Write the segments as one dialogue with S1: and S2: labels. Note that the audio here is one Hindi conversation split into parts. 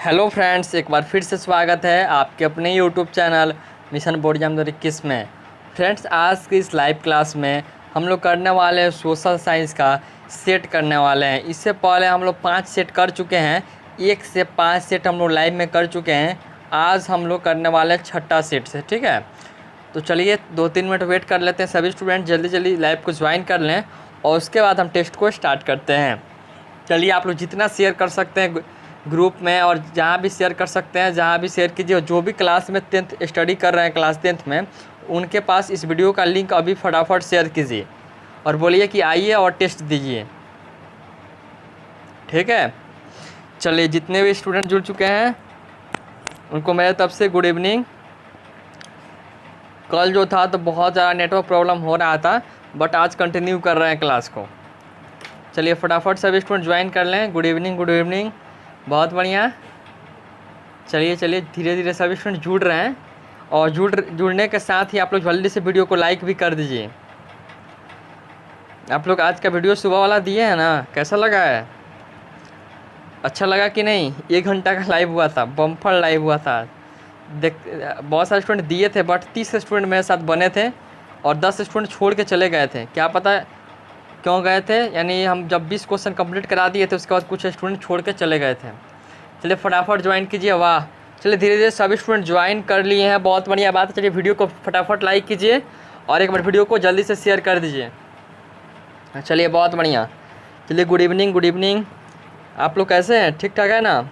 S1: हेलो फ्रेंड्स, एक बार फिर से स्वागत है आपके अपने YouTube channel mission board exam 2021 में। फ्रेंड्स, आज की इस लाइव क्लास में हम लोग करने वाले हैं सोशल साइंस का सेट करने वाले हैं। इससे पहले हम लोग 5 सेट कर चुके हैं, 1 से 5 सेट हम लोग लाइव में कर चुके हैं। आज हम लोग करने वाले हैं 6ठा सेट से, ठीक है। तो चलिए 2-3 मिनट वेट कर लेते हैं, सभी स्टूडेंट जल्दी जल्दी लाइव को ज्वाइन कर लें और उसके बाद हम टेस्ट को स्टार्ट करते हैं। चलिए आप लोग जितना शेयर कर सकते हैं ग्रुप में और जहाँ भी शेयर कर सकते हैं, जहाँ भी शेयर कीजिए। जो भी क्लास में 10th स्टडी कर रहे हैं, क्लास 10th में, उनके पास इस वीडियो का लिंक अभी फटाफट शेयर कीजिए और बोलिए कि आइए और टेस्ट दीजिए, ठीक है। चलिए जितने भी स्टूडेंट जुड़ चुके हैं उनको मेरे तरफ से गुड इवनिंग। कल जो था तो बहुत ज़्यादा नेटवर्क प्रॉब्लम हो रहा था, बट आज कंटिन्यू कर रहे हैं क्लास को। चलिए फटाफट सभी स्टूडेंट ज्वाइन कर लें। गुड इवनिंग, गुड इवनिंग, बहुत बढ़िया। चलिए चलिए धीरे धीरे सभी स्टूडेंट जुड़ रहे हैं और जुड़ने के साथ ही आप लोग जल्दी से वीडियो को लाइक भी कर दीजिए। आप लोग आज का वीडियो सुबह वाला दिए हैं ना, कैसा लगा है? अच्छा लगा कि नहीं? 1 घंटा का लाइव हुआ था, बम्पर लाइव हुआ था। देख बहुत सारे स्टूडेंट दिए थे, बट 30 स्टूडेंट मेरे साथ बने थे और 10 स्टूडेंट छोड़ के चले गए थे। क्या पता क्यों गए थे, यानी हम जब 20 क्वेश्चन कंप्लीट करा दिए थे उसके बाद कुछ स्टूडेंट छोड़ के चले गए थे। चलिए फटाफट ज्वाइन कीजिए। वाह, चलिए धीरे धीरे सभी स्टूडेंट ज्वाइन कर लिए हैं, बहुत बढ़िया बात है। चलिए वीडियो को फटाफट लाइक कीजिए और एक बार वीडियो को जल्दी से शेयर कर दीजिए। चलिए बहुत बढ़िया। चलिए गुड इवनिंग, गुड इवनिंग। आप लोग कैसे हैं? ठीक ठाक है ना?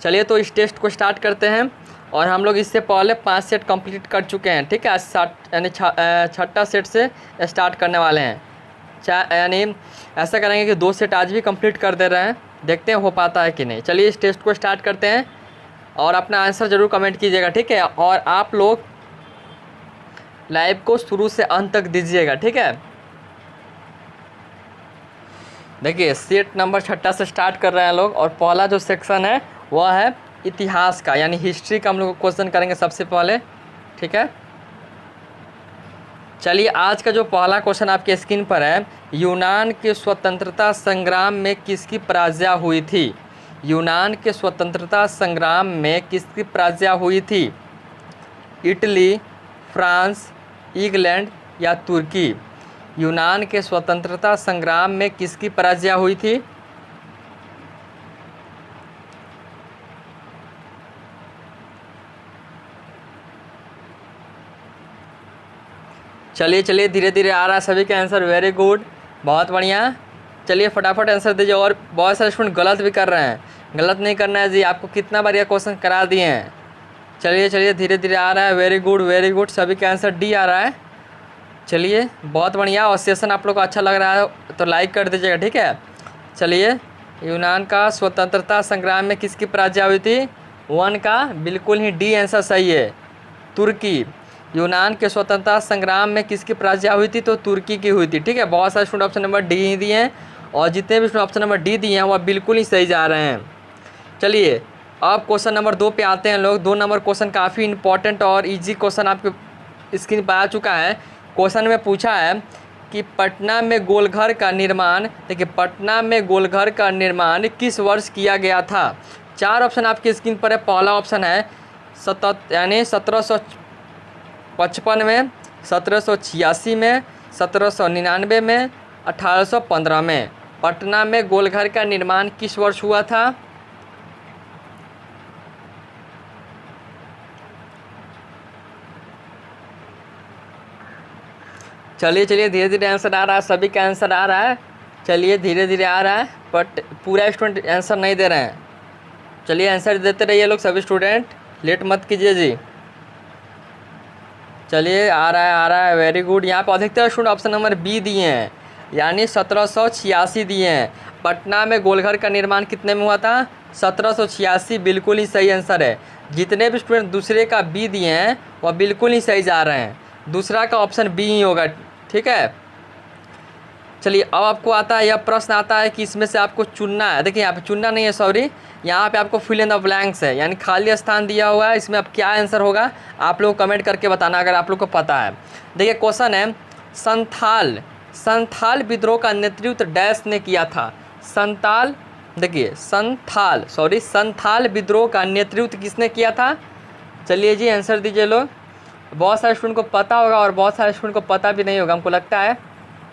S1: चलिए तो इस टेस्ट को स्टार्ट करते हैं। और हम लोग इससे पहले 5 सेट कंप्लीट कर चुके हैं, ठीक है। आज 60 यानी 6ठा सेट से स्टार्ट करने वाले हैं। यानी ऐसा करेंगे कि 2 सेट आज भी कंप्लीट कर दे रहे हैं, देखते हैं हो पाता है कि नहीं। चलिए इस टेस्ट को स्टार्ट करते हैं और अपना आंसर ज़रूर कमेंट कीजिएगा, ठीक है। और आप लोग लाइव को शुरू से अंत तक दीजिएगा, ठीक है। देखिए सेट नंबर 6ठा से स्टार्ट कर रहे हैं लोग और पहला जो सेक्शन है वह है इतिहास का, यानी हिस्ट्री का हम लोग क्वेश्चन करेंगे सबसे पहले, ठीक है। चलिए आज का जो पहला क्वेश्चन आपके स्क्रीन पर है, यूनान के स्वतंत्रता संग्राम में किसकी पराजय हुई थी? यूनान के स्वतंत्रता संग्राम में किसकी पराजय हुई थी? इटली, फ्रांस, इंग्लैंड या तुर्की? यूनान के स्वतंत्रता संग्राम में किसकी पराजय हुई थी? चलिए चलिए धीरे धीरे आ रहा है सभी का आंसर, वेरी गुड, बहुत बढ़िया। चलिए फटाफट आंसर दीजिए। और बहुत सारे स्टूडेंट गलत भी कर रहे हैं, गलत नहीं करना है जी, आपको कितना बार यह क्वेश्चन करा दिए हैं। चलिए चलिए धीरे धीरे आ रहा है, वेरी गुड वेरी गुड, सभी का आंसर डी आ रहा है। चलिए बहुत बढ़िया। और सेशन आप लोग को अच्छा लग रहा है तो लाइक कर दीजिएगा, ठीक है। चलिए यूनान का स्वतंत्रता संग्राम में किसकी पराजय हुई थी? 1 का बिल्कुल ही डी आंसर सही है, तुर्की। यूनान के स्वतंत्रता संग्राम में किसकी पराजय हुई थी? तो तुर्की की हुई थी, ठीक है। बहुत सारे स्टूडेंट ऑप्शन नंबर डी ही दिए हैं और जितने भी स्टूडेंट ऑप्शन नंबर डी दिए हैं वह बिल्कुल ही सही जा रहे हैं। चलिए अब क्वेश्चन नंबर 2 पे आते हैं लोग। 2 नंबर क्वेश्चन काफ़ी इंपॉर्टेंट और इजी क्वेश्चन आपके स्क्रीन पर आ चुका है। क्वेश्चन में पूछा है कि पटना में गोलघर का निर्माण, देखिए पटना में गोलघर का निर्माण किस वर्ष किया गया था? 4 ऑप्शन आपकी स्क्रीन पर है। पहला ऑप्शन है 1755 में, 1786 में, 1799 में, 1815 में। पटना में गोलघर का निर्माण किस वर्ष हुआ था? चलिए चलिए धीरे धीरे आंसर आ रहा है, सभी का आंसर आ रहा है। चलिए धीरे धीरे आ रहा है, बट पूरा स्टूडेंट आंसर नहीं दे रहे हैं। चलिए आंसर देते रहिए लोग, सभी स्टूडेंट लेट मत कीजिए जी। चलिए आ रहा है, वेरी गुड। यहाँ पर अधिकतर स्टूडेंट ऑप्शन नंबर बी दिए हैं, यानी 1786 दिए हैं। पटना में गोलघर का निर्माण कितने में हुआ था? 1786 बिल्कुल ही सही आंसर है। जितने भी स्टूडेंट दूसरे का बी दिए हैं वह बिल्कुल ही सही जा रहे हैं, दूसरा का ऑप्शन बी ही होगा, ठीक है। चलिए अब आपको आता है, यह प्रश्न आता है कि इसमें से आपको चुनना है। देखिए यहाँ पे चुनना नहीं है, सॉरी, यहाँ पे आपको फिल इन द ब्लैंक्स है, यानी खाली स्थान दिया हुआ है। इसमें अब क्या आंसर होगा आप लोग कमेंट करके बताना अगर आप लोग को पता है। देखिए क्वेश्चन है संथाल विद्रोह का नेतृत्व डैश ने किया था? संताल देखिए संथाल विद्रोह का नेतृत्व किसने किया था? चलिए जी आंसर दीजिए लोग। बहुत सारे स्टूडेंट को पता होगा और बहुत सारे स्टूडेंट को पता भी नहीं होगा, हमको लगता है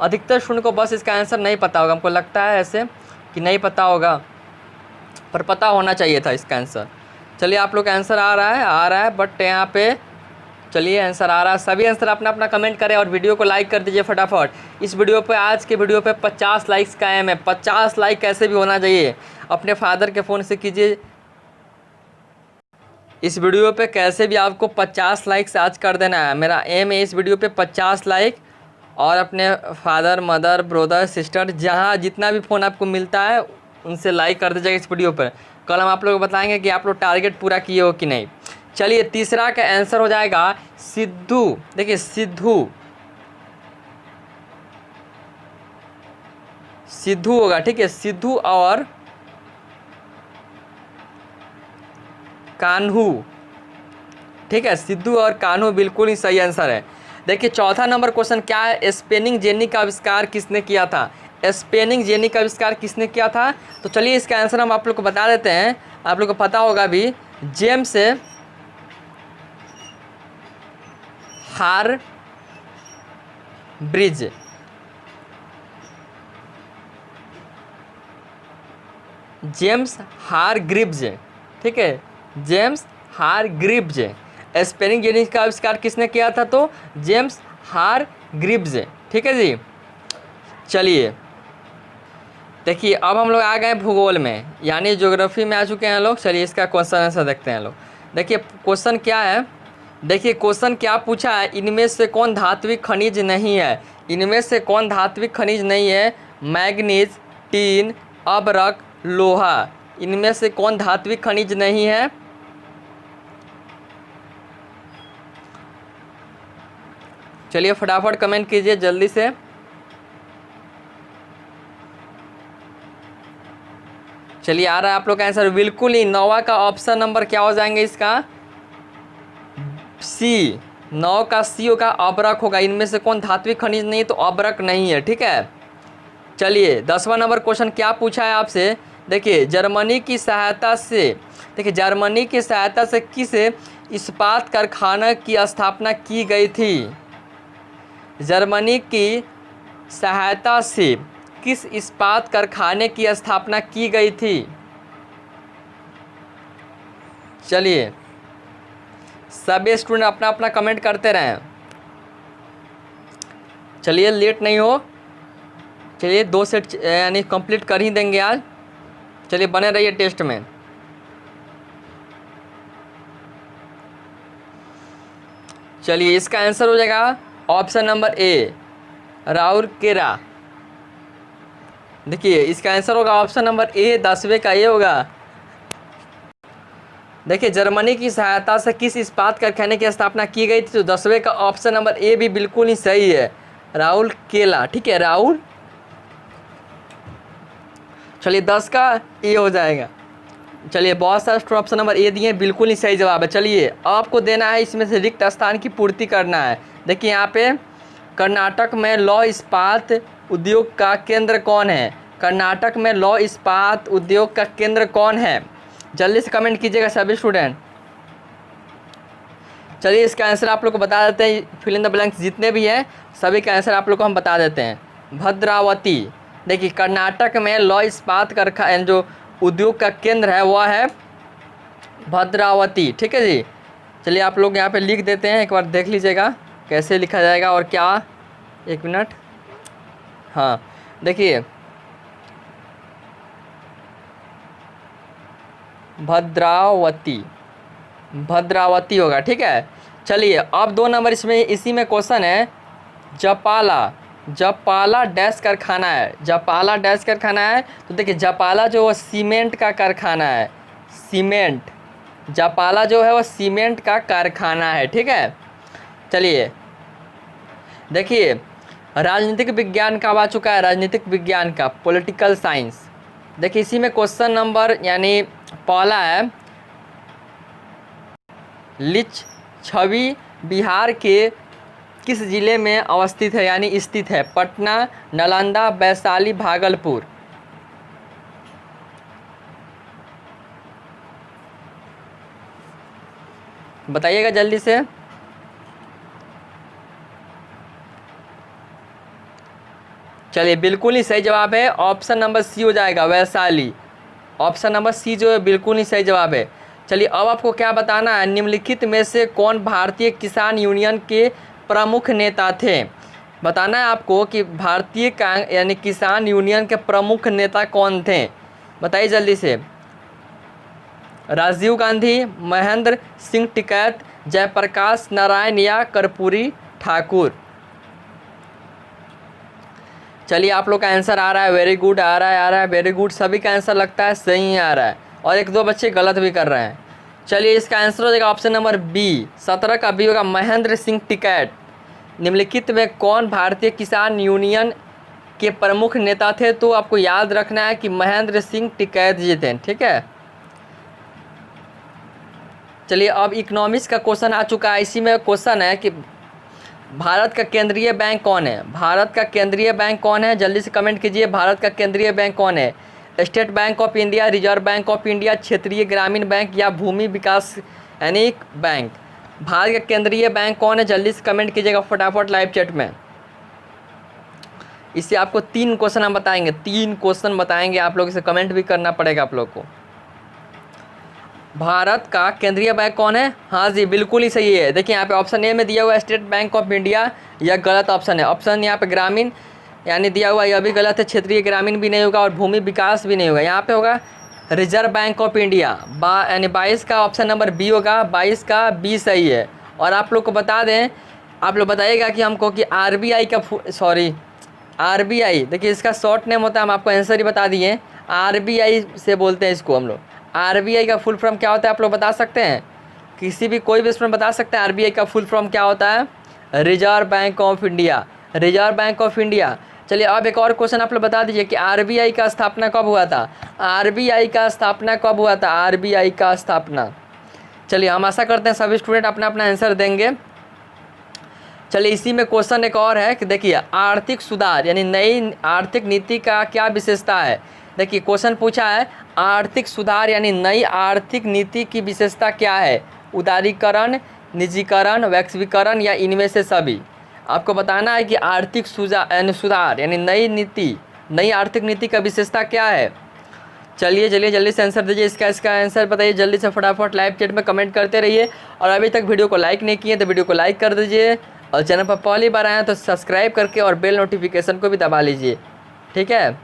S1: अधिकतर स्टूडेंट को बस इसका आंसर नहीं पता होगा, हमको लगता है ऐसे कि नहीं पता होगा, पर पता होना चाहिए था इसका आंसर। चलिए आप लोग का आंसर आ रहा है बट यहाँ पे चलिए आंसर आ रहा है। सभी आंसर अपना अपना कमेंट करें और वीडियो को लाइक कर दीजिए फटाफट। इस वीडियो पे आज के वीडियो पे 50 लाइक्स का एम है। 50 लाइक कैसे भी होना चाहिए, अपने फादर के फ़ोन से कीजिए। इस वीडियो पे कैसे भी आपको 50 लाइक्स आज कर देना है। मेरा एम है इस वीडियो पे 50 लाइक, और अपने फादर मदर ब्रदर सिस्टर जहाँ जितना भी फ़ोन आपको मिलता है उनसे लाइक कर दीजिएगा इस वीडियो पर। कल हम आप लोग को बताएंगे कि आप लोग टारगेट पूरा किए हो कि नहीं। चलिए तीसरा का आंसर हो जाएगा सिद्धू। देखिए सिद्धू होगा, ठीक है, सिद्धू और कान्हू, ठीक है, सिद्धू और कान्हू बिल्कुल ही सही आंसर है। देखिए चौथा नंबर क्वेश्चन क्या है, स्पेनिंग जेनी का आविष्कार किसने किया था? स्पेनिंग जेनी का आविष्कार किसने किया था? तो चलिए इसका आंसर हम आप लोग को बता देते हैं, आप लोग को पता होगा भी। जेम्स हारग्रीव्स, जेम्स हारग्रीव्स, ठीक है, जेम्स हारग्रीव्स। स्पेनिंग जेनी का आविष्कार किसने किया था? तो जेम्स हारग्रीव्स, ठीक है जी। चलिए देखिए अब हम लोग आ गए भूगोल में, यानी ज्योग्राफी में आ चुके हैं लोग। चलिए इसका क्वेश्चन आंसर देखते हैं लोग। देखिए क्वेश्चन क्या है, देखिए क्वेश्चन क्या पूछा है, इनमें से कौन धात्विक खनिज नहीं है? इनमें से कौन धात्विक खनिज नहीं है? मैग्नीज, टीन, अबरक, लोहा, इनमें से कौन धात्विक खनिज नहीं है? चलिए फटाफट कमेंट कीजिए जल्दी से। चलिए आ रहा है आप लोग का आंसर बिल्कुल ही। 9वां का ऑप्शन नंबर क्या हो जाएंगे इसका? सी। 9 का सी होगा, अबरक होगा। इनमें से कौन धात्विक खनिज नहीं है? तो अबरक नहीं है, ठीक है। चलिए 10वां नंबर क्वेश्चन क्या पूछा है आपसे? देखिए जर्मनी की सहायता से किस इस्पात कारखाना की स्थापना की गई थी? जर्मनी की सहायता से किस इस्पात कारखाने की स्थापना की गई थी? चलिए सभी स्टूडेंट अपना अपना कमेंट करते रहें। चलिए लेट नहीं हो, चलिए 2 सेट यानी कंप्लीट कर ही देंगे आज। चलिए बने रहिए टेस्ट में। चलिए इसका आंसर हो जाएगा ऑप्शन नंबर ए, राउरकेला। देखिए इसका आंसर होगा ऑप्शन नंबर ए, 10वें का ए होगा। देखिए जर्मनी की सहायता से किस इस्पात कारखाने की स्थापना की गई थी? तो 10वें का ऑप्शन नंबर ए भी बिल्कुल ही सही है, राउरकेला, ठीक है, राउर। चलिए 10 का ए हो जाएगा। चलिए बहुत सारे ऑप्शन नंबर ए दिए, बिल्कुल ही सही जवाब है। चलिए आपको देना है इसमें से रिक्त स्थान की पूर्ति करना है। देखिए यहाँ पे कर्नाटक में लौह इस्पात उद्योग का केंद्र कौन है? कर्नाटक में लौह इस्पात उद्योग का केंद्र कौन है? जल्दी से कमेंट कीजिएगा सभी स्टूडेंट। चलिए इसका आंसर आप लोग को बता देते हैं, फिल इन द ब्लैंक्स जितने भी हैं सभी का आंसर आप लोग को हम बता देते हैं। भद्रावती। देखिए कर्नाटक में लौह इस्पात कारखाना जो उद्योग का केंद्र है वह है भद्रावती, ठीक है जी। चलिए आप लोग यहाँ पे लिख देते हैं, एक बार देख लीजिएगा कैसे लिखा जाएगा और क्या। 1 मिनट, हाँ देखिए भद्रावती होगा, ठीक है। चलिए अब 2 नंबर इसमें इसी में क्वेश्चन है, जपाला डैश कारखाना है। जपाला डैश कारखाना है। तो देखिए जपाला जो है सीमेंट का कारखाना है, सीमेंट, जपाला जो है वह सीमेंट का कारखाना है, ठीक है। चलिए देखिए राजनीतिक विज्ञान का आ चुका है, राजनीतिक विज्ञान का, पॉलिटिकल साइंस। देखिए इसी में क्वेश्चन नंबर यानी पहला है, लिच्छवी बिहार के किस जिले में अवस्थित है यानी स्थित है? पटना, नालंदा, वैशाली, भागलपुर। बताइएगा जल्दी से। चलिए बिल्कुल ही सही जवाब है, ऑप्शन नंबर सी हो जाएगा, वैशाली। ऑप्शन नंबर सी जो है बिल्कुल ही सही जवाब है। चलिए अब आपको क्या बताना है, निम्नलिखित में से कौन भारतीय किसान यूनियन के प्रमुख नेता थे। बताना है आपको कि भारतीय यानी किसान यूनियन के प्रमुख नेता कौन थे, बताइए जल्दी से। राजीव गांधी, महेंद्र सिंह टिकैत, जयप्रकाश नारायण या कर्पूरी ठाकुर। चलिए आप लोग का आंसर आ रहा है, वेरी गुड, आ रहा है वेरी गुड, सभी का आंसर लगता है सही ही आ रहा है, और एक दो बच्चे गलत भी कर रहे हैं। चलिए इसका आंसर हो जाएगा ऑप्शन नंबर बी, 17 का बी होगा, महेंद्र सिंह टिकैत। निम्नलिखित में कौन भारतीय किसान यूनियन के प्रमुख नेता थे, तो आपको याद रखना है कि महेंद्र सिंह टिकैत जी थे, ठीक है। चलिए अब इकोनॉमिक्स का क्वेश्चन आ चुका है, इसी में क्वेश्चन है कि भारत का केंद्रीय बैंक कौन है। भारत का केंद्रीय बैंक कौन है, जल्दी से कमेंट कीजिए, भारत का केंद्रीय बैंक कौन है। State bank of India, reserve bank of India, क्षेत्रीय ग्रामीण बैंक या भूमि विकास यानी बैंक। भारत का केंद्रीय बैंक कौन है, जल्दी से कमेंट कीजिएगा फटाफट लाइव चैट में। इससे आपको 3 क्वेश्चन हम बताएंगे, 3 क्वेश्चन बताएंगे, आप लोग इसे कमेंट भी करना पड़ेगा आप लोग को। भारत का केंद्रीय बैंक कौन है, हाँ जी बिल्कुल ही सही है। देखिए यहाँ पे ऑप्शन ए में दिया हुआ है स्टेट बैंक ऑफ इंडिया, यह गलत ऑप्शन है। ऑप्शन यहाँ पे ग्रामीण यानी दिया हुआ यह भी गलत है, क्षेत्रीय ग्रामीण भी नहीं होगा और भूमि विकास भी नहीं होगा। यहाँ पे होगा रिजर्व बैंक ऑफ इंडिया, यानी 22 का ऑप्शन नंबर बी होगा, 22 का बी सही है। और आप लोग को बता दें, आप लोग बताइएगा कि हमको कि आरबीआई का आरबीआई, देखिए इसका शॉर्ट नेम होता है, हम आपको आंसर ही बता दिए, आरबीआई से बोलते हैं इसको हम लोग। आरबीआई का फुल फॉर्म क्या होता है आप लोग बता सकते हैं, किसी भी कोई भी स्टूडेंट बता सकते हैं आरबीआई का फुल फॉर्म क्या होता है। Reserve bank of India, reserve bank of India. चलिए अब एक और क्वेश्चन आप लोग बता दीजिए कि आरबीआई का स्थापना कब हुआ था। आरबीआई का स्थापना कब हुआ था, आरबीआई का स्थापना। चलिए हम आशा करते हैं सभी स्टूडेंट अपना अपना आंसर देंगे। चलिए इसी में क्वेश्चन एक और है कि देखिए आर्थिक सुधार यानी नई आर्थिक नीति का क्या विशेषता है। देखिए क्वेश्चन पूछा है आर्थिक सुधार यानी नई आर्थिक नीति की विशेषता क्या है, उदारीकरण, निजीकरण, वैश्वीकरण या इनमें से सभी। आपको बताना है कि आर्थिक सुधार यानी नई नीति, नई आर्थिक नीति का विशेषता क्या है। चलिए जल्दी से आंसर दीजिए, इसका आंसर बताइए जल्दी से फटाफट लाइव चैट में कमेंट करते रहिए। और अभी तक वीडियो को लाइक नहीं किए तो वीडियो को लाइक कर दीजिए, और चैनल पर पहली बार आए हैं तो सब्सक्राइब करके और बेल नोटिफिकेशन को भी दबा लीजिए, ठीक है।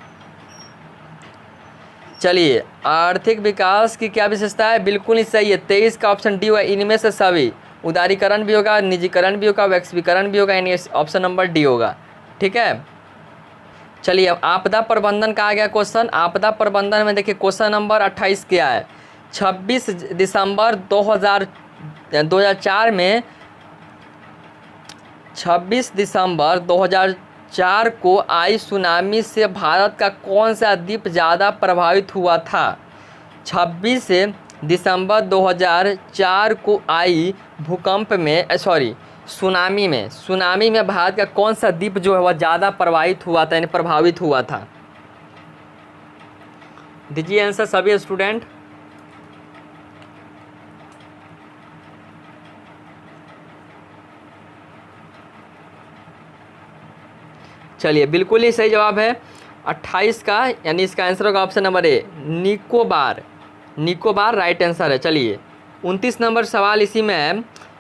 S1: चलिए आर्थिक विकास की क्या विशेषता है, बिल्कुल ही सही है, 23 का ऑप्शन डी होगा, इनमें से सभी। उदारीकरण भी होगा, निजीकरण भी होगा, वैश्वीकरण भी होगा, यानी ऑप्शन नंबर डी होगा, ठीक है। चलिए अब आपदा प्रबंधन का आ गया क्वेश्चन। आपदा प्रबंधन में देखिए क्वेश्चन नंबर 28 क्या है। 26 दिसंबर 2004 में 26 दिसंबर 2004 को आई सुनामी से भारत का कौन सा द्वीप ज़्यादा प्रभावित हुआ था। 26 दिसंबर 2004 को आई भूकंप में सुनामी में भारत का कौन सा द्वीप जो है वह ज़्यादा प्रभावित हुआ था, यानी प्रभावित हुआ था। दीजिए आंसर सभी स्टूडेंट। चलिए बिल्कुल ही सही जवाब है 28 का, यानी इसका आंसर होगा option number A, Nicobar right answer है। चलिए 29 नंबर सवाल इसी में है।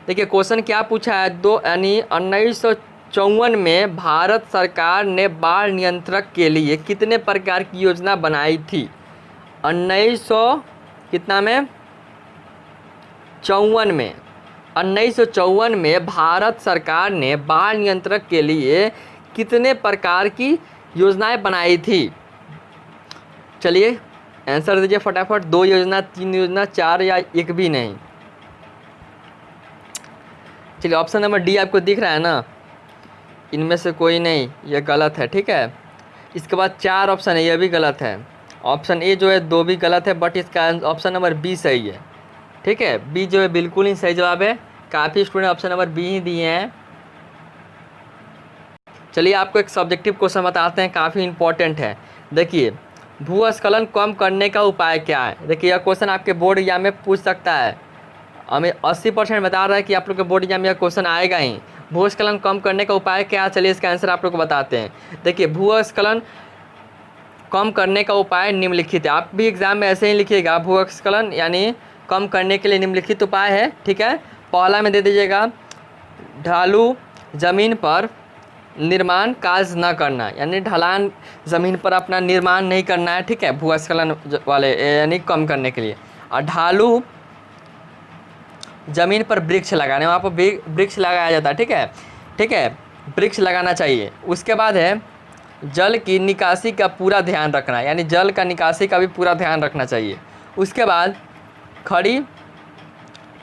S1: देखिए क्वेश्चन क्या पूछा है, यानी 1954 में भारत सरकार ने बाढ़ नियंत्रण के लिए कितने प्रकार की योजना बनाई थी। 1954 में भारत सरकार ने बाढ़ नियंत्रण के लिए कितने प्रकार की योजनाएं बनाई थी। चलिए आंसर दीजिए फटाफट, 2 योजना, 3 योजना, 4 या एक भी नहीं। चलिए ऑप्शन नंबर डी आपको दिख रहा है ना, इनमें से कोई नहीं, यह गलत है, ठीक है। इसके बाद 4 ऑप्शन है, यह भी गलत है। ऑप्शन ए जो है 2 भी गलत है, बट इसका ऑप्शन नंबर बी सही है, ठीक है। बी जो है बिल्कुल ही सही जवाब है, काफ़ी स्टूडेंट ऑप्शन नंबर बी ही दिए हैं। चलिए आपको एक सब्जेक्टिव क्वेश्चन बताते हैं, काफ़ी इंपॉर्टेंट है। देखिए भूस्खलन कम करने का उपाय क्या है। देखिए यह क्वेश्चन आपके बोर्ड एग्जाम में पूछ सकता है, हमें 80% बता रहा है कि आप लोग के बोर्ड एग्जाम में यह क्वेश्चन आएगा ही। भूस्खलन कम करने का उपाय क्या? चलिए इसका आंसर आप लोग को बताते हैं। देखिए भूस्खलन कम करने का उपाय निम्नलिखित है। आप भी एग्जाम में ऐसे ही लिखिएगा, भूस्खलन यानी कम करने के लिए निम्नलिखित उपाय है, ठीक है। पहला में दे दीजिएगा ढालू जमीन पर निर्माण कार्य न करना, यानी ढलान ज़मीन पर अपना निर्माण नहीं करना है, ठीक है, भूस्खलन वाले यानी कम करने के लिए। और ढालू ज़मीन पर वृक्ष लगाने, वहाँ पर वृक्ष लगाया जाता है, ठीक है, ठीक है, वृक्ष लगाना चाहिए। उसके बाद है जल की निकासी का पूरा ध्यान रखना, यानी जल का निकासी का भी पूरा ध्यान रखना चाहिए। उसके बाद खड़ी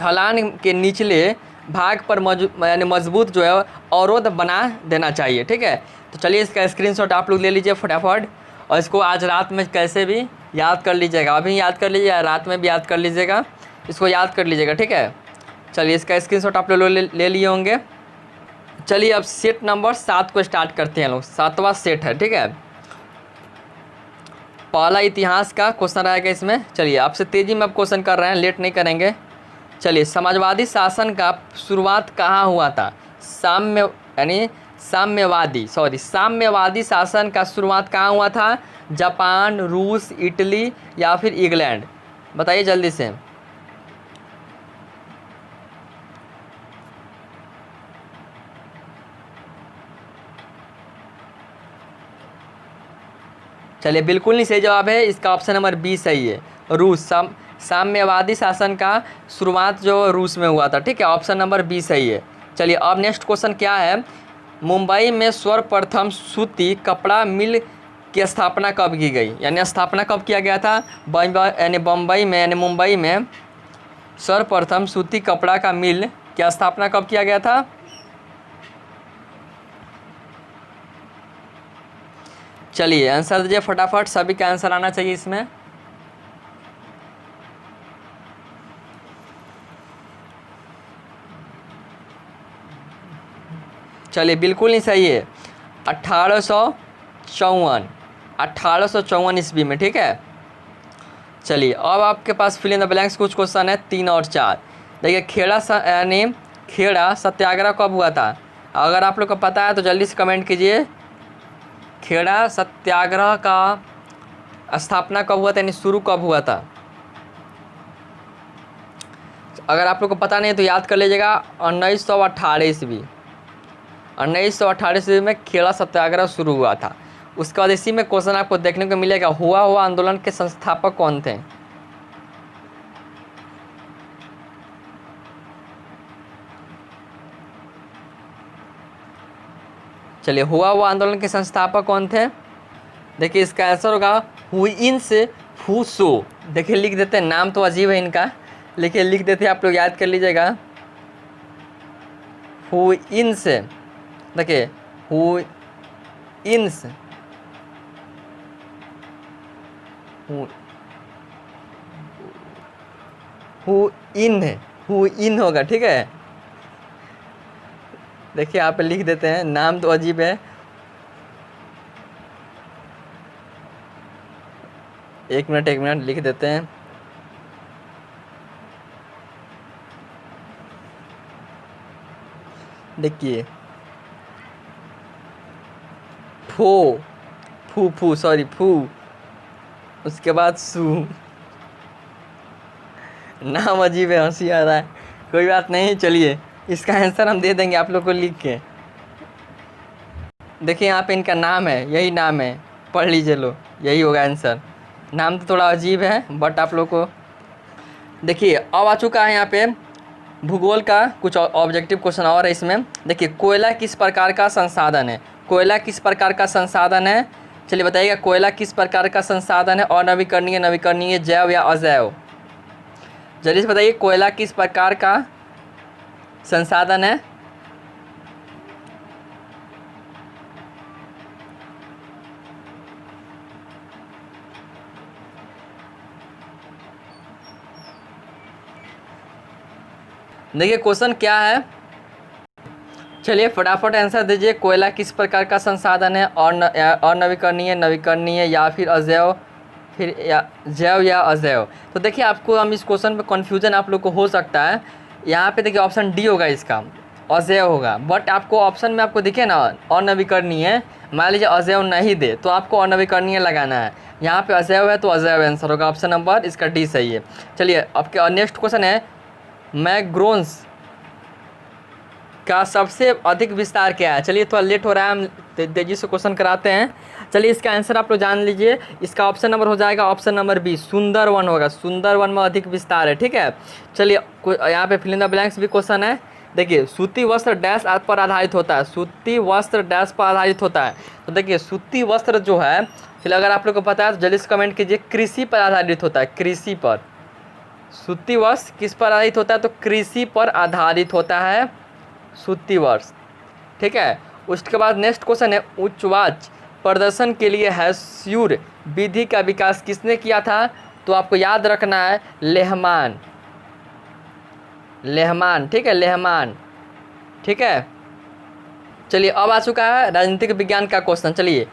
S1: ढलान के निचले भाग पर यानी मजबूत जो है अवरोध बना देना चाहिए, ठीक है। तो चलिए इसका स्क्रीनशॉट आप लोग ले लीजिए फटाफट, और इसको आज रात में कैसे भी याद कर लीजिएगा, अभी याद कर लीजिए, रात में भी याद कर लीजिएगा, इसको याद कर लीजिएगा, ठीक है। चलिए इसका स्क्रीनशॉट आप लोग ले लिए होंगे। चलिए अब सेट नंबर 7 को स्टार्ट करते हैं लोग, 7वां सेट है, ठीक है। पहला इतिहास का क्वेश्चन रहेगा इसमें। चलिए आपसे तेज़ी में अब क्वेश्चन कर रहे हैं, लेट नहीं करेंगे। चलिए समाजवादी शासन का शुरुआत कहाँ हुआ था? साम्यवादी शासन का शुरुआत कहाँ हुआ था? जापान, रूस, इटली या फिर इंग्लैंड? बताइए जल्दी से। चलिए बिल्कुल नहीं सही जवाब है, इसका ऑप्शन नंबर बी सही है, रूस। साम्यवादी शासन का शुरुआत जो रूस में हुआ था, ठीक है, ऑप्शन नंबर बी सही है। चलिए अब नेक्स्ट क्वेश्चन क्या है? मुंबई में सर्वप्रथम सूती कपड़ा मिल की स्थापना कब की गई? यानी स्थापना कब किया गया था? मुंबई में सर्वप्रथम सूती कपड़ा का मिल की स्थापना कब किया गया था? चलिए आंसर दीजिए फटाफट, सभी का आंसर आना चाहिए इसमें। चलिए बिल्कुल नहीं सही है, 1854 ईस्वी में, ठीक है। चलिए अब आपके पास फिल इन द ब्लैंक्स कुछ क्वेश्चन है, 3 और 4। देखिए खेड़ा सत्याग्रह कब हुआ था? अगर आप लोग को पता है तो जल्दी से कमेंट कीजिए। खेड़ा सत्याग्रह का स्थापना कब हुआ था, यानी शुरू कब हुआ था? अगर आप लोग को पता नहीं है तो याद कर लीजिएगा, 1918 ईस्वी। 1918 ईस्वी में खेड़ा सत्याग्रह शुरू हुआ था। उसके बाद इसी में क्वेश्चन आपको देखने को मिलेगा, हुआ आंदोलन के संस्थापक कौन थे? चलिए हुआ आंदोलन के संस्थापक कौन थे? देखिए इसका आंसर होगा हुइन्स फूसो। देखिए लिख देते हैं, नाम तो अजीब है इनका, लेकिन लिख देते हैं, आप लोग याद कर लीजिएगा। हुइन्स, देखिए हुइन्स, हुइन होगा, ठीक है। देखिए आप लिख देते हैं, नाम तो अजीब है। एक मिनट लिख देते हैं। देखिए फू, उसके बाद सू। नाम अजीब है, हंसी आ रहा है, कोई बात नहीं। चलिए इसका आंसर हम दे देंगे आप लोग को लिख के। देखिए यहाँ पे इनका नाम है, यही नाम है, पढ़ लीजिए लो, यही होगा आंसर। नाम तो थोड़ा अजीब है बट आप लोग को देखिए अब आ चुका है यहाँ पे भूगोल का कुछ ऑब्जेक्टिव क्वेश्चन और है इसमें। देखिए कोयला किस प्रकार का संसाधन है? कोयला किस प्रकार का संसाधन है? चलिए बताइएगा, कोयला किस प्रकार का संसाधन है? अनवीकरणीय, नवीकरणीय, जैव या अजैव? जल्दी से बताइए, कोयला किस प्रकार का संसाधन है? देखिए क्वेश्चन क्या है, चलिए फटाफट आंसर दीजिए। कोयला किस प्रकार का संसाधन है? और अनवीकरणीय, नवीकरणीय या फिर अजैव फिर या जैव या अजैव। तो देखिए आपको हम इस क्वेश्चन पे कन्फ्यूजन आप लोग को हो सकता है। यहाँ पे देखिए ऑप्शन डी होगा इसका, अजैव होगा। बट आपको ऑप्शन में आपको दिखे ना अनवीकरणीय, मान लीजिए अजैव नहीं दे तो आपको अनवीकरणीय लगाना है। यहाँ पे अजैव है तो अजैव आंसर होगा, ऑप्शन नंबर इसका डी सही है। चलिए आपके नेक्स्ट क्वेश्चन है, मैग्रोन्स का सबसे अधिक विस्तार क्या है। चलिए थोड़ा लेट हो रहा है, हम तेजी से क्वेश्चन कराते हैं। चलिए इसका आंसर आप लोग जान लीजिए। इसका ऑप्शन नंबर हो जाएगा ऑप्शन नंबर बी, सुंदरवन होगा। सुंदरवन में अधिक विस्तार है, ठीक है। चलिए यहाँ पे फिल इन द ब्लैंक्स भी क्वेश्चन है। देखिए सूती वस्त्र डैश पर आधारित होता है, सूती वस्त्र डैश पर आधारित होता है। तो देखिए सूती वस्त्र जो है, फिर अगर आप लोग को पता है तो जल्दी से कमेंट कीजिए, कृषि पर आधारित होता है, कृषि पर। सूती वस्त्र किस पर आधारित होता है, तो कृषि पर आधारित होता है सूती वस्त्र, ठीक है। उसके बाद नेक्स्ट क्वेश्चन है, उच्चवाच प्रदर्शन के लिए हैस्यूर विधि का विकास किसने किया था। तो आपको याद रखना है लेहमान, लेहमान, ठीक है, लेहमान, ठीक है। चलिए अब आ चुका है राजनीतिक विज्ञान का क्वेश्चन। चलिए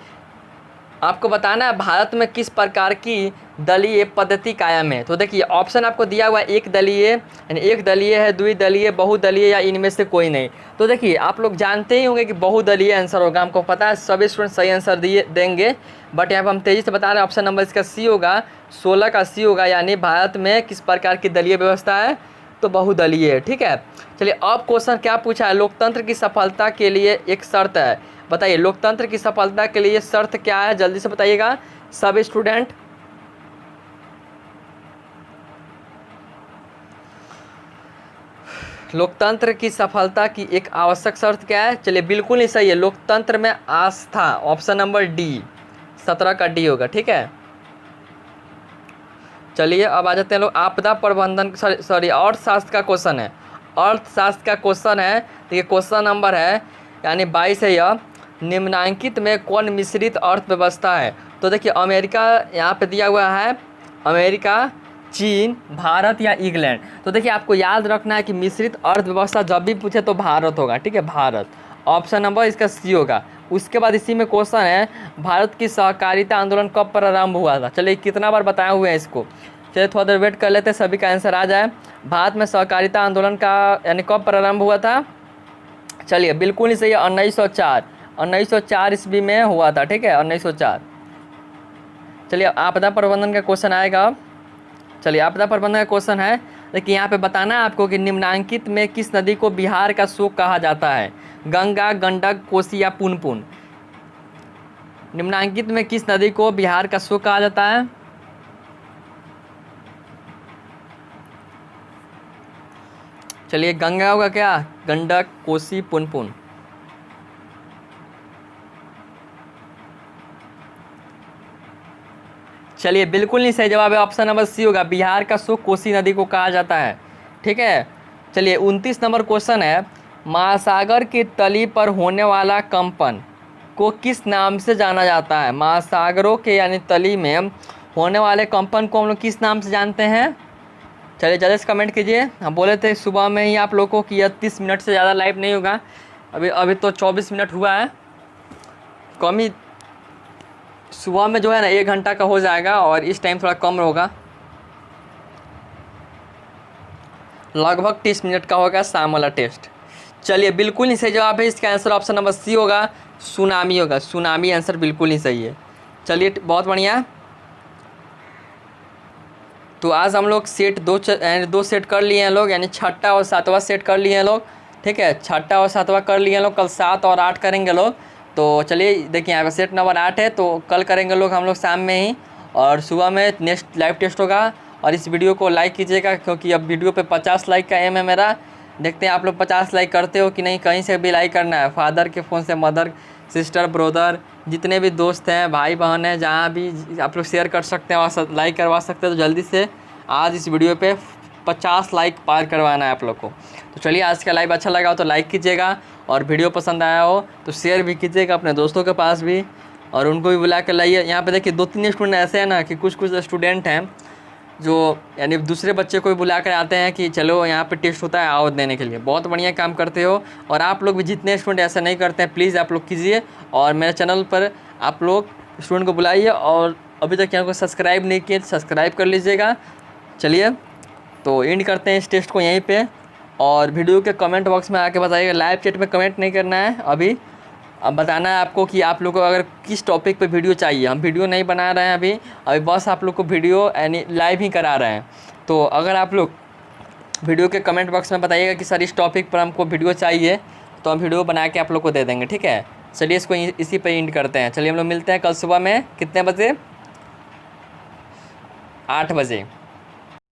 S1: आपको बताना है भारत में किस प्रकार की दलीय पद्धति कायम है। तो देखिए ऑप्शन आपको दिया हुआ है, एक दलीय यानी एक दलीय है, द्विदलीय, बहुदलीय या इनमें से कोई नहीं। तो देखिए आप लोग जानते ही होंगे कि बहुदलीय आंसर होगा, हमको पता है, सभी स्टूडेंट सही आंसर देंगे। बट यहाँ पर हम तेज़ी से बता रहे हैं, ऑप्शन नंबर इसका सी होगा, 16 का सी होगा। यानी भारत में किस प्रकार की दलीय व्यवस्था है, तो बहुदलीय है, ठीक है। चलिए अब क्वेश्चन क्या पूछा है, लोकतंत्र की सफलता के लिए एक शर्त है। बताइए लोकतंत्र की सफलता के लिए शर्त क्या है, जल्दी से बताइएगा सब स्टूडेंट। लोकतंत्र की सफलता की एक आवश्यक शर्त क्या है। चलिए बिल्कुल ही सही है, लोकतंत्र में आस्था, ऑप्शन नंबर डी, 17 का डी होगा, ठीक है। चलिए अब आ जाते हैं लोग आपदा प्रबंधन, सॉरी अर्थशास्त्र का क्वेश्चन है, अर्थशास्त्र का क्वेश्चन है। देखिए क्वेश्चन नंबर है यानी 22 है यह, निम्नांकित में कौन मिश्रित अर्थव्यवस्था है। तो देखिए अमेरिका यहाँ पे दिया हुआ है, अमेरिका, चीन, भारत या इंग्लैंड। तो देखिए आपको याद रखना है कि मिश्रित अर्थव्यवस्था जब भी पूछे तो भारत होगा, ठीक है, भारत, ऑप्शन नंबर इसका सी होगा। उसके बाद इसी में क्वेश्चन है, भारत की सहकारिता आंदोलन कब प्रारंभ हुआ था। चलिए कितना बार बताए हुए हैं इसको, चलिए थोड़ा देर वेट कर लेते हैं, सभी का आंसर आ जाए। भारत में सहकारिता आंदोलन का यानी कब प्रारंभ हुआ था। चलिए बिल्कुल ही सही है, 1904, 1904 ईस्वी में हुआ था, ठीक है, 1904। चलिए आपदा प्रबंधन का क्वेश्चन आएगा। चलिए आपदा प्रबंधन का क्वेश्चन है, देखिए यहाँ पे बताना है आपको कि निम्नांकित में किस नदी को बिहार का शोक कहा जाता है, गंगा, गंडक, कोसी या पुनपुन। निम्नांकित में किस नदी को बिहार का शोक कहा जाता है। चलिए गंगा होगा क्या, गंडक, कोसी, पुनपुन। चलिए बिल्कुल नहीं सही जवाब है, ऑप्शन नंबर सी होगा, बिहार का शोक कोसी नदी को कहा जाता है, ठीक है। चलिए 29 नंबर क्वेश्चन है, महासागर की तली पर होने वाला कंपन को किस नाम से जाना जाता है। महासागरों के यानी तली में होने वाले कंपन को हम लोग किस नाम से जानते हैं। चलिए जल्दी से कमेंट कीजिए। हम बोले थे सुबह में ही आप लोगों को कि 30 मिनट से ज़्यादा लाइव नहीं होगा, अभी तो 24 मिनट हुआ है, कम ही सुबह में जो है ना 1 घंटा का हो जाएगा और इस टाइम थोड़ा कम होगा, लगभग 30 मिनट का होगा शाम वाला टेस्ट। चलिए बिल्कुल ही सही जवाब है, इसका आंसर ऑप्शन नंबर सी होगा, सुनामी होगा, सुनामी आंसर बिल्कुल ही सही है। चलिए बहुत बढ़िया। तो आज हम लोग सेट दो सेट कर लिए हैं लोग, यानी 6ठा और 7वां सेट कर लिए हैं लोग, ठीक है, 6ठा और 7वां कर लिए हैं लोग। कल 7 और 8 करेंगे लोग। तो चलिए देखिए यहाँ पे सेट नंबर 8 है, तो कल करेंगे लोग हम लोग शाम में ही, और सुबह में नेक्स्ट लाइव टेस्ट होगा। और इस वीडियो को लाइक कीजिएगा, क्योंकि अब वीडियो पे 50 लाइक का एम है मेरा। देखते हैं आप लोग 50 लाइक करते हो कि नहीं, कहीं से भी लाइक करना है, फादर के फ़ोन से, मदर, सिस्टर, ब्रदर, जितने भी दोस्त हैं, भाई बहन हैं, जहाँ भी आप लोग शेयर कर सकते हैं और लाइक करवा सकते हैं। तो जल्दी से आज इस वीडियो पे 50 लाइक पार करवाना है आप लोग को। तो चलिए आज का लाइव अच्छा लगा हो तो लाइक कीजिएगा, और वीडियो पसंद आया हो तो शेयर भी कीजिएगा अपने दोस्तों के पास भी, और उनको भी बुला कर लाइए। यहाँ पे देखिए 2-3 स्टूडेंट ऐसे हैं ना कि कुछ स्टूडेंट हैं जो यानी दूसरे बच्चे को भी बुला कर आते हैं कि चलो यहाँ पे टेस्ट होता है, आओ देने के लिए। बहुत बढ़िया काम करते हो। और आप लोग भी जितने स्टूडेंट ऐसा नहीं करते हैं प्लीज़ आप लोग कीजिए, और मेरे चैनल पर आप लोग स्टूडेंट को बुलाइए और अभी तक चैनल को सब्सक्राइब नहीं किए तो सब्सक्राइब कर लीजिएगा। चलिए तो एंड करते हैं इस टेस्ट को यहीं पे, और वीडियो के कमेंट बॉक्स में आके बताइएगा। लाइव चैट में कमेंट नहीं करना है अभी, अब बताना है आपको कि आप लोग को अगर किस टॉपिक पे वीडियो चाहिए। हम वीडियो नहीं बना रहे हैं अभी बस आप लोग को वीडियो यानी लाइव ही करा रहे हैं। तो अगर आप लोग वीडियो के कमेंट बॉक्स में बताइएगा कि सर इस टॉपिक पर हमको वीडियो चाहिए, तो हम वीडियो बना के आप लोग को दे देंगे, ठीक है। चलिए इसको इसी पे एंड करते हैं। चलिए हम लोग मिलते हैं कल सुबह में कितने बजे, 8 बजे।